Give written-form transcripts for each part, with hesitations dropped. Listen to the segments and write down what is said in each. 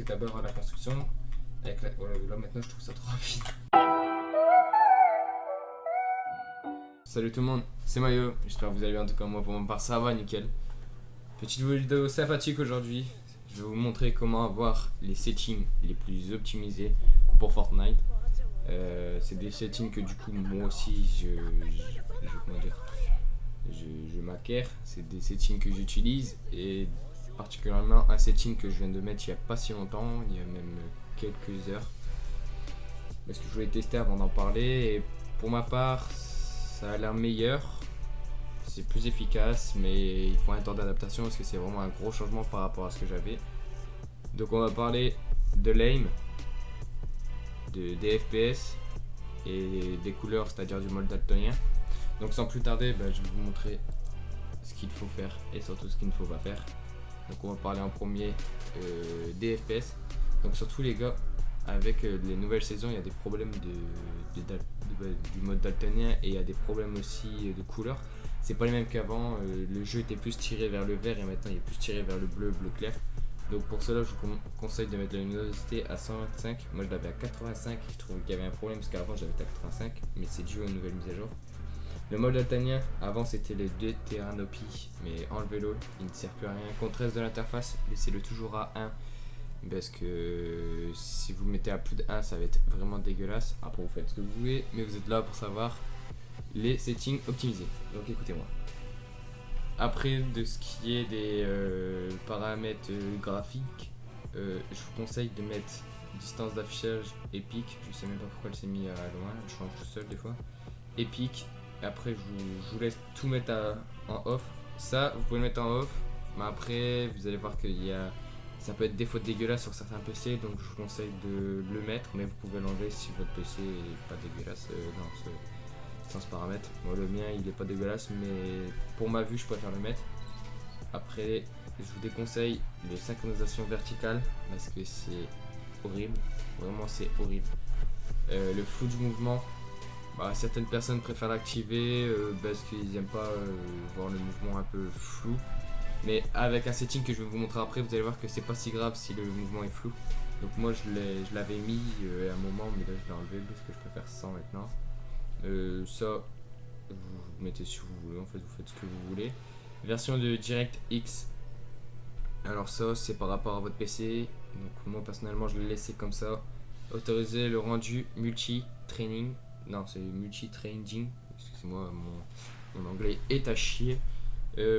d'abord à la construction. Là maintenant je trouve ça trop rapide. Salut tout le monde, c'est Mayo, j'espère que vous allez bien, en tout cas moi pour mon part ça va nickel. Petite vidéo sympathique aujourd'hui, je vais vous montrer comment avoir les settings les plus optimisés pour Fortnite. C'est des settings que du coup moi aussi je m'acquiers, c'est des settings que j'utilise et particulièrement un setting que je viens de mettre il n'y a pas si longtemps, il y a même quelques heures. Parce que je voulais tester avant d'en parler et pour ma part ça a l'air meilleur, c'est plus efficace mais il faut un temps d'adaptation parce que c'est vraiment un gros changement par rapport à ce que j'avais. Donc on va parler de l'aim, des FPS et des couleurs, c'est-à-dire du mode daltonien. Donc sans plus tarder, je vais vous montrer ce qu'il faut faire et surtout ce qu'il ne faut pas faire. Donc on va parler en premier des FPS. Donc surtout les gars, avec les nouvelles saisons, il y a des problèmes du mode daltonien et il y a des problèmes aussi de couleurs. C'est pas les mêmes qu'avant, le jeu était plus tiré vers le vert et maintenant il est plus tiré vers le bleu clair. Donc pour cela je vous conseille de mettre la luminosité à 125, moi je l'avais à 85, je trouvais qu'il y avait un problème parce qu'avant j'avais à 85, mais c'est dû aux nouvelles mises à jour. Le mode daltonien, avant c'était les 2 Terranopie, mais enlevez-le, il ne sert plus à rien. Contraste de l'interface, laissez-le toujours à 1, parce que si vous le mettez à plus de 1, ça va être vraiment dégueulasse. Après vous faites ce que vous voulez, mais vous êtes là pour savoir les settings optimisés. Donc écoutez-moi. Après de ce qui est des paramètres graphiques, je vous conseille de mettre distance d'affichage épique. Je sais même pas pourquoi elle s'est mis à loin, je change tout seul des fois. Épique. Après je vous laisse tout mettre en off. Ça vous pouvez le mettre en off, mais après vous allez voir ça peut être des fautes dégueulasses sur certains PC, donc je vous conseille de le mettre, mais vous pouvez l'enlever si votre PC est pas dégueulasse sans ce paramètre. Moi le mien il est pas dégueulasse, mais pour ma vue je préfère le mettre. Après je vous déconseille les synchronisations verticales parce que c'est horrible, vraiment c'est horrible. Le flou du mouvement, certaines personnes préfèrent l'activer parce qu'ils n'aiment pas voir le mouvement un peu flou. Mais avec un setting que je vais vous montrer après, vous allez voir que c'est pas si grave si le mouvement est flou. Donc moi je l'avais mis à un moment, mais là je l'ai enlevé parce que je préfère sans maintenant. Ça, vous mettez si vous voulez, en fait vous faites ce que vous voulez. Version de DirectX. Alors ça c'est par rapport à votre PC. Donc moi personnellement je l'ai laissé comme ça. Autoriser le rendu multi-training. Non, c'est multi-training. Excusez-moi, mon anglais est à chier.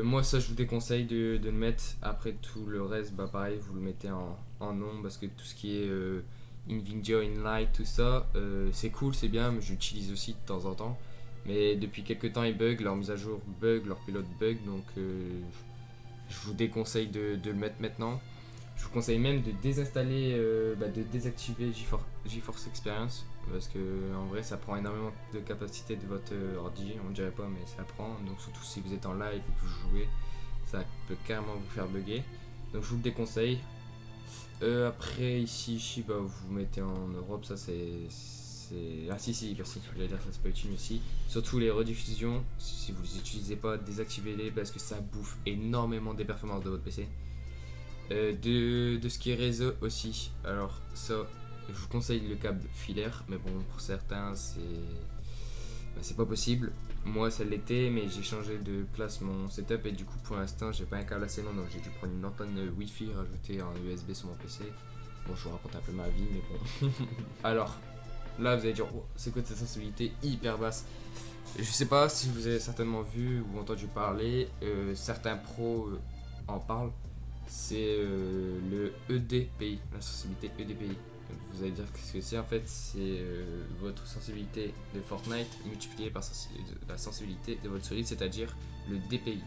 Moi ça je vous déconseille de le mettre. Après tout le reste, pareil, vous le mettez en non parce que tout ce qui est Nvidia, Inlight, tout ça, c'est cool, c'est bien, mais j'utilise aussi de temps en temps. Mais depuis quelques temps ils bug, leur mise à jour bug, leur pilote bug, donc je vous déconseille de le mettre maintenant. Je vous conseille même de désinstaller, de désactiver GeForce Experience parce que en vrai ça prend énormément de capacité de votre ordi, on dirait pas mais ça prend, donc surtout si vous êtes en live et que vous jouez, ça peut carrément vous faire bugger, donc je vous le déconseille. Après ici vous mettez en Europe, ça c'est... Ah si, merci, j'allais dire ça c'est pas utile aussi. Surtout les rediffusions, si vous les utilisez pas, désactivez-les parce que ça bouffe énormément des performances de votre PC. De ce qui est réseau aussi, alors ça je vous conseille le câble filaire, mais bon pour certains c'est pas possible. Moi ça l'était, mais j'ai changé de place mon setup et du coup pour l'instant j'ai pas un câble assez long, donc j'ai dû prendre une antenne wifi rajoutée en USB sur mon PC. Bon je vous raconte un peu ma vie mais bon. Alors là vous allez dire c'est quoi cette sensibilité hyper basse. Je sais pas si vous avez certainement vu ou entendu parler, certains pros en parlent. C'est le EDPI, la sensibilité EDPI. Vous allez dire ce que c'est, en fait c'est votre sensibilité de Fortnite multipliée par la sensibilité de votre souris, c'est-à-dire le DPI.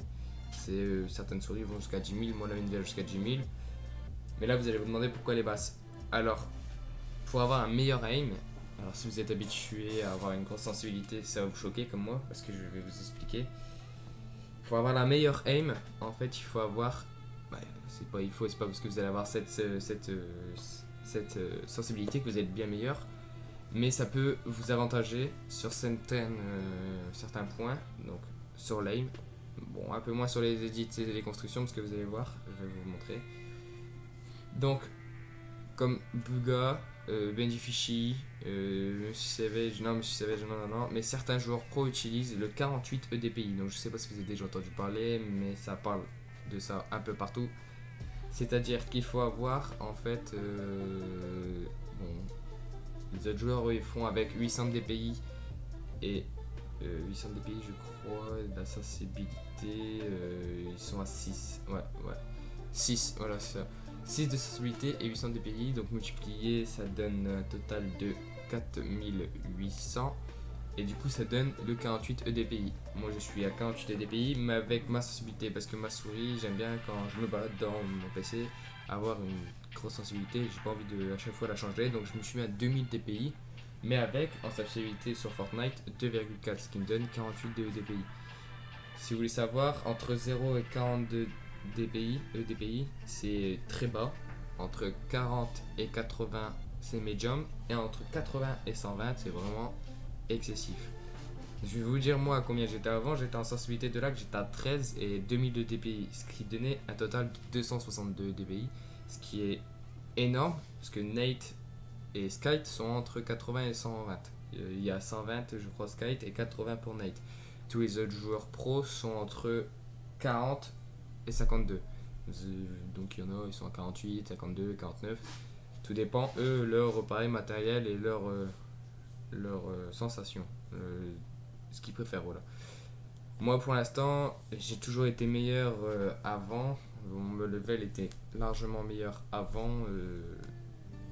Certaines souris vont jusqu'à 10 000, moi la mienne va jusqu'à 10 000. Mais là vous allez vous demander pourquoi elle est basse. Alors pour avoir un meilleur aim, alors si vous êtes habitué à avoir une grosse sensibilité, ça va vous choquer comme moi parce que je vais vous expliquer. Pour avoir la meilleure aim, en fait il faut avoir... c'est pas parce que vous allez avoir cette sensibilité que vous êtes bien meilleur, mais ça peut vous avantager sur certains points, donc sur l'aim, bon un peu moins sur les edits et les constructions parce que vous allez voir, je vais vous montrer. Donc comme Buga, Benjifishi, Savage, non, Monsieur Savage, non, mais certains joueurs pro utilisent le 48 EDPI. Donc je sais pas si vous avez déjà entendu parler, mais ça parle de ça un peu partout. C'est-à-dire qu'il faut avoir en fait, bon, les autres joueurs eux, ils font avec 800 DPI et 800 DPI je crois, la sensibilité, ils sont à 6, ouais, 6, voilà c'est ça. 6 de sensibilité et 800 DPI, donc multiplié ça donne un total de 4800 et du coup ça donne le 48 EDPI. Moi je suis à 48 EDPI mais avec ma sensibilité parce que ma souris j'aime bien quand je me balade dans mon PC avoir une grosse sensibilité, j'ai pas envie de à chaque fois la changer, donc je me suis mis à 2000 DPI mais avec en sensibilité sur Fortnite 2,4 ce qui me donne 48 de EDPI. Si vous voulez savoir, entre 0 et 42 EDPI, c'est très bas. Entre 40 et 80, c'est medium. Et entre 80 et 120, c'est vraiment excessif. Je vais vous dire moi à combien j'étais avant. J'étais en sensibilité de lag, j'étais à 13 et 2002 DPI. Ce qui donnait un total de 262 DPI. Ce qui est énorme. Parce que Nate et Skite sont entre 80 et 120. Il y a 120 je crois Skite et 80 pour Nate. Tous les autres joueurs pro sont entre 40 et 52. Donc il y en a, ils sont à 48, 52, 49. Tout dépend, eux, leur appareil matériel et leur sensation. Ce qu'ils préfèrent, voilà. Moi pour l'instant, j'ai toujours été meilleur avant. Mon level était largement meilleur avant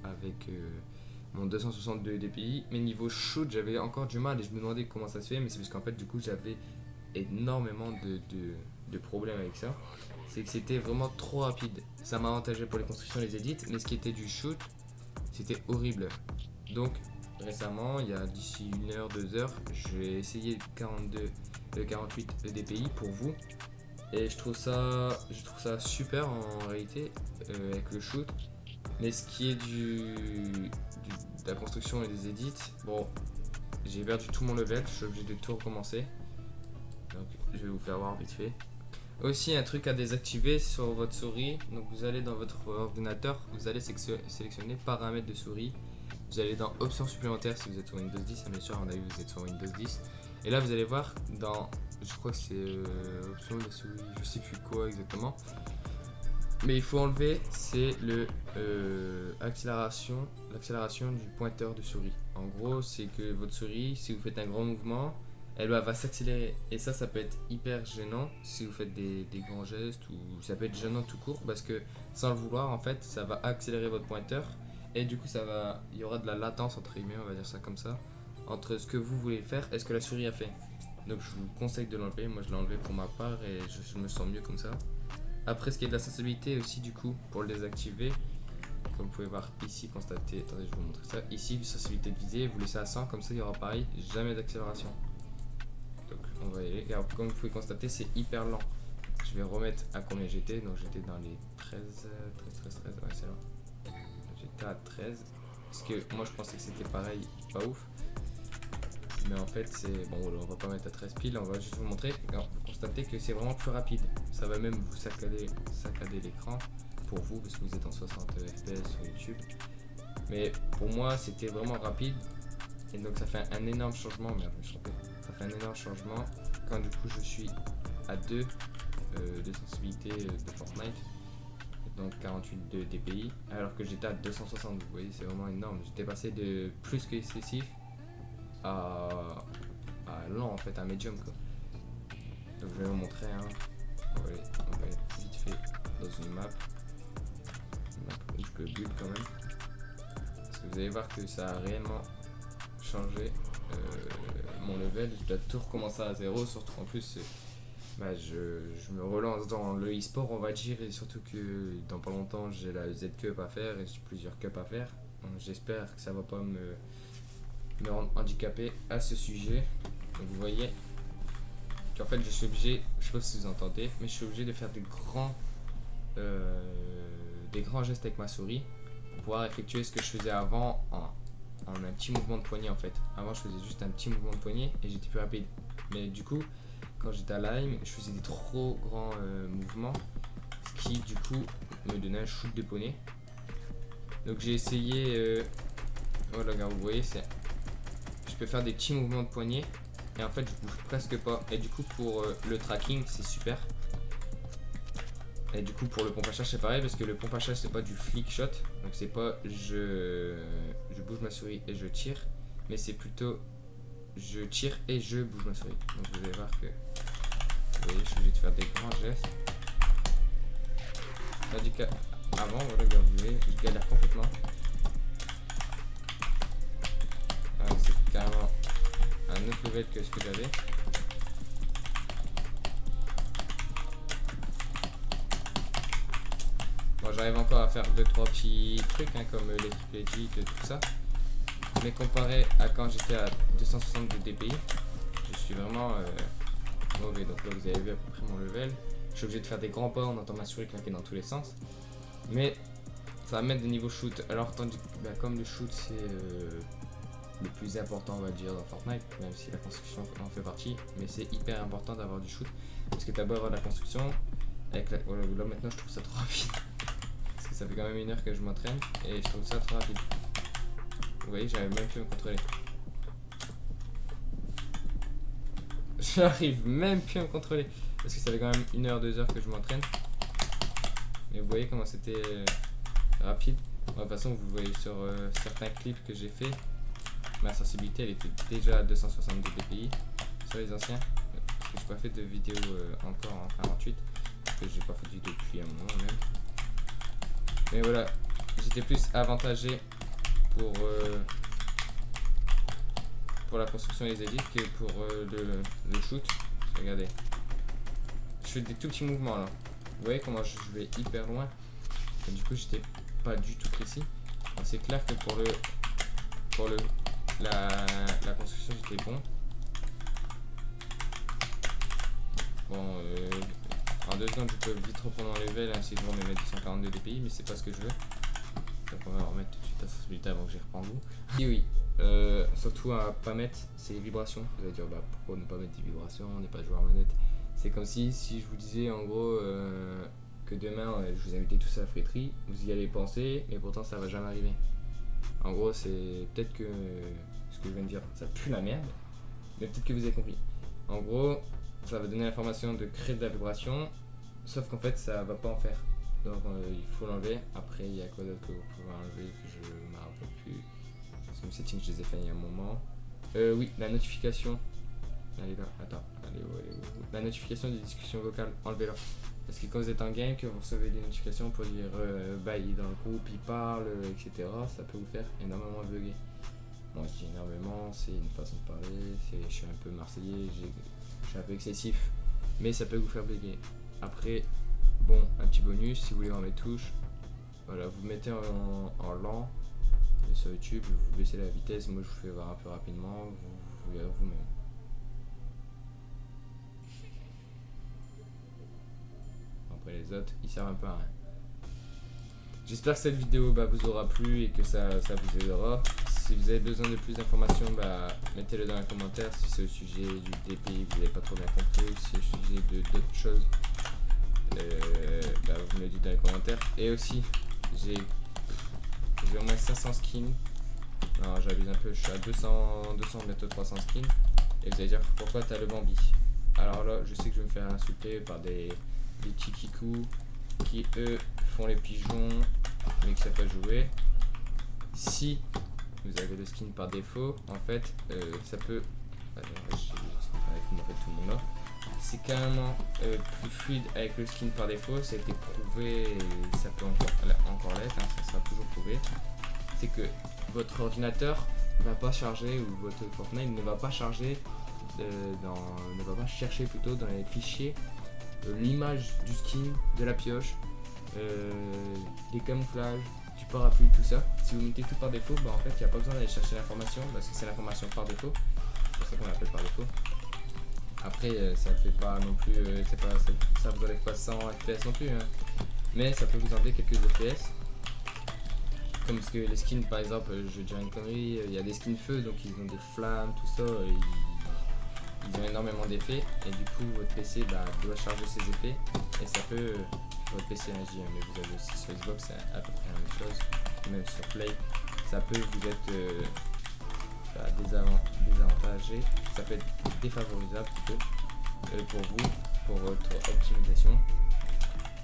avec mon 262 DPI. Mais niveau shoot, j'avais encore du mal et je me demandais comment ça se fait. Mais c'est parce qu'en fait, du coup, j'avais énormément de problèmes avec ça. C'est que c'était vraiment trop rapide. Ça m'avantageait pour les constructions et les edits, mais ce qui était du shoot, c'était horrible. Donc, récemment, il y a d'ici 1 heure, 2 heures, je vais essayer 48 EDPI pour vous. Et je trouve ça super en réalité avec le shoot. Mais ce qui est de la construction et des edits, bon, j'ai perdu tout mon level, je suis obligé de tout recommencer. Donc je vais vous faire voir vite fait. Aussi un truc à désactiver sur votre souris. Donc vous allez dans votre ordinateur, vous allez sélectionner paramètres de souris. Vous allez dans options supplémentaires si vous êtes sur Windows 10, bien sûr on a vu vous êtes sur Windows 10. Et là vous allez voir dans, je crois que c'est options de souris, je sais plus quoi exactement. Mais il faut enlever, c'est l'accélération du pointeur de souris. En gros, c'est que votre souris, si vous faites un grand mouvement, elle va s'accélérer. Et ça peut être hyper gênant si vous faites des grands gestes ou ça peut être gênant tout court parce que sans le vouloir, en fait, ça va accélérer votre pointeur et du coup, il y aura de la latence entre guillemets, on va dire ça comme ça, entre ce que vous voulez faire et ce que la souris a fait. Donc, je vous conseille de l'enlever. Moi, je l'ai enlevé pour ma part et je me sens mieux comme ça. Après, ce qui est de la sensibilité aussi, du coup, pour le désactiver, comme vous pouvez voir ici, constater, attendez, je vais vous montrer ça. Ici, sensibilité de visée, vous laissez à 100, comme ça, il y aura pareil, jamais d'accélération. Donc, on va y aller. Et alors, comme vous pouvez constater, c'est hyper lent. Je vais remettre à combien j'étais. Donc, j'étais dans les 13, ouais, c'est là. J'étais à 13. Parce que moi, je pensais que c'était pareil, pas ouf. Mais en fait, c'est bon, on va pas mettre à 13 piles, on va juste vous montrer. Alors, vous constatez que c'est vraiment plus rapide. Ça va même vous saccader l'écran pour vous parce que vous êtes en 60 fps sur YouTube. Mais pour moi, c'était vraiment rapide. Et donc, ça fait un énorme changement. Merde, je me suis trompé. Ça fait un énorme changement quand du coup je suis à 2 de sensibilité de Fortnite. Donc 48 de DPI. Alors que j'étais à 260. Vous voyez, c'est vraiment énorme. J'étais passé de plus que excessif à lent en fait, à médium quoi. Donc je vais vous montrer on va aller vite fait dans une map où je peux build quand même parce que vous allez voir que ça a réellement changé mon level. Je dois tout recommencer à zéro, surtout qu'en plus je me relance dans le e-sport on va dire, et surtout que dans pas longtemps j'ai la Z Cup à faire et j'ai plusieurs cups à faire, donc j'espère que ça va pas me rendre handicapé à ce sujet. Donc vous voyez qu'en fait je suis obligé, je sais pas si vous entendez, mais je suis obligé de faire des grands gestes avec ma souris pour pouvoir effectuer ce que je faisais avant en un petit mouvement de poignet en fait. Avant je faisais juste un petit mouvement de poignet et j'étais plus rapide. Mais du coup quand j'étais à Lime, je faisais des trop grands mouvements, ce qui du coup me donnait un shoot de poney. Donc j'ai essayé, voilà, regarde, vous voyez, je peux faire des petits mouvements de poignet et en fait je bouge presque pas. Et du coup pour le tracking c'est super. Et du coup pour le pompe à charge c'est pareil parce que le pompe à charge c'est pas du flick shot. Donc c'est pas je bouge ma souris et je tire, mais c'est plutôt je tire et je bouge ma souris. Donc vous allez voir que vous voyez, je suis obligé de faire des grands gestes. Tandis qu'avant, voilà, regardez, je galère complètement. C'est carrément un autre level que ce que j'avais. Bon, j'arrive encore à faire 2-3 petits trucs hein, comme les triple edit et tout ça. Mais comparé à quand j'étais à 262 dpi, je suis vraiment mauvais. Donc là vous avez vu à peu près mon level. Je suis obligé de faire des grands pas, on entend ma souris claquer dans tous les sens. Mais ça va mettre de niveau shoot. Alors tandis que comme le shoot c'est le plus important on va dire dans Fortnite, même si la construction en fait partie, mais c'est hyper important d'avoir du shoot. Parce que t'as beau avoir de la construction, avec la... voilà, là maintenant je trouve ça trop rapide. Parce que ça fait quand même 1 heure que je m'entraîne et je trouve ça trop rapide. Vous voyez, j'arrive même plus à me contrôler. J'arrive même plus à me contrôler. Parce que ça fait quand même 1 heure, 2 heures que je m'entraîne. Mais vous voyez comment c'était rapide. De toute façon, vous voyez sur certains clips que j'ai fait, ma sensibilité elle était déjà à 262 dpi sur les anciens. Parce que j'ai pas fait de vidéo encore en 48. Parce que j'ai pas fait de vidéo depuis un moment même. Mais voilà, j'étais plus avantagé pour la construction et les edits que pour le shoot. Regardez, je fais des tout petits mouvements là. Vous voyez comment je vais hyper loin. Et du coup j'étais pas du tout précis. C'est clair que pour la construction j'étais bon. Bon en 2 secondes je peux vite reprendre un level hein, si je remets mes 242 dpi, mais c'est pas ce que je veux. Donc on va remettre tout de suite la sensibilité avant que j'y reprends goût. Et oui, surtout à pas mettre, c'est les vibrations. Vous allez dire pourquoi ne pas mettre des vibrations, on n'est pas joueur manette. C'est comme si je vous disais en gros que demain je vous invitais tous à la friterie, vous y allez penser, mais pourtant ça va jamais arriver. En gros c'est peut-être que ce que je viens de dire ça pue la merde, mais peut-être que vous avez compris. En gros ça va donner l'information de créer de la vibration, sauf qu'en fait ça va pas en faire. Donc il faut l'enlever. Après il y a quoi d'autre que vous pouvez enlever que je ne me rappelle plus. Parce que mes settings je les ai fait il y a un moment. Oui, la notification. Elle est là, attends, elle est où, la notification des discussions vocales, enlevez-la. Parce que quand vous êtes en game, que vous recevez des notifications pour dire bah il est dans le groupe, il parle, etc. Ça peut vous faire énormément bugger. Moi je dis énormément, c'est une façon de parler, je suis un peu marseillais, je suis un peu excessif. Mais ça peut vous faire bugger. Après, bon, un petit bonus, si vous voulez voir mes touches, voilà, vous mettez en lent sur YouTube, vous baissez la vitesse, moi je vous fais voir un peu rapidement, vous verrez vous-même. Après les autres, ils servent un peu à rien. J'espère que cette vidéo vous aura plu et que ça vous aidera. Si vous avez besoin de plus d'informations, mettez-le dans les commentaires. Si c'est au sujet du DPI, vous n'avez pas trop bien compris, si c'est au sujet d'autres choses, vous me le dites dans les commentaires. Et aussi j'ai au moins 500 skins. Non j'abuse un peu, je suis à 200 bientôt 300 skins. Et vous allez dire pourquoi t'as le Bambi. Alors là je sais que je vais me faire insulter par des petits kikous qui eux font les pigeons mais que ça fait jouer. Si vous avez le skin par défaut, en fait ça peut avec tout le monde là. C'est carrément plus fluide avec le skin par défaut, ça a été prouvé et ça peut encore l'être, hein, ça sera toujours prouvé. C'est que votre ordinateur va pas charger, ou votre Fortnite ne va pas charger, ne va pas chercher plutôt dans les fichiers l'image du skin, de la pioche, des camouflages, du parapluie, tout ça. Si vous mettez tout par défaut, en fait il n'y a pas besoin d'aller chercher l'information parce que c'est l'information par défaut, c'est pour ça qu'on l'appelle par défaut. Après ça fait pas non plus, ça vous enlève pas 100 FPS non plus, hein. Mais ça peut vous enlever quelques FPS. Comme parce que les skins par exemple, je dirais une connerie, il y a des skins feu donc ils ont des flammes, tout ça, ils ont énormément d'effets et du coup votre PC doit charger ses effets et ça peut, votre PC agit, mais vous avez aussi sur Xbox c'est à peu près la même chose. même sur Play, ça peut vous être désavantagé, ça peut être défavorisable plutôt pour vous, pour votre optimisation.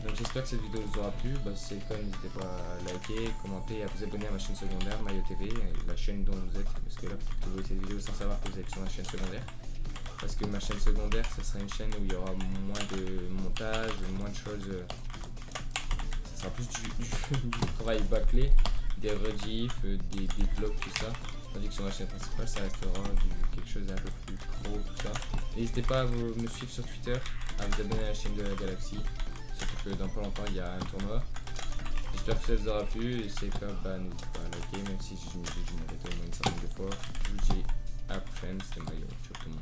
Donc j'espère que cette vidéo vous aura plu. Si c'est le cas, n'hésitez pas à liker, commenter et à vous abonner à ma chaîne secondaire Mayo TV, la chaîne dont vous êtes, parce que là vous voyez cette vidéo sans savoir que vous êtes sur ma chaîne secondaire. Parce que ma chaîne secondaire, ce sera une chaîne où il y aura moins de montage, moins de choses. Ça sera plus du travail bâclé, des rediffs, des vlogs, tout ça. Tandis que sur ma chaîne principale, ça restera quelque chose d'un peu plus pro, tout ça. N'hésitez pas à me suivre sur Twitter, à vous abonner à la chaîne de la Galaxie. Surtout que dans pas longtemps, il y a un tournoi. J'espère que ça vous aura plu. Et si c'est le cas, n'hésitez pas à liker, même si je m'ai arrêté au moins une certaine de fois. Je vous dis à la prochaine, c'était Mayo. Ciao tout le monde.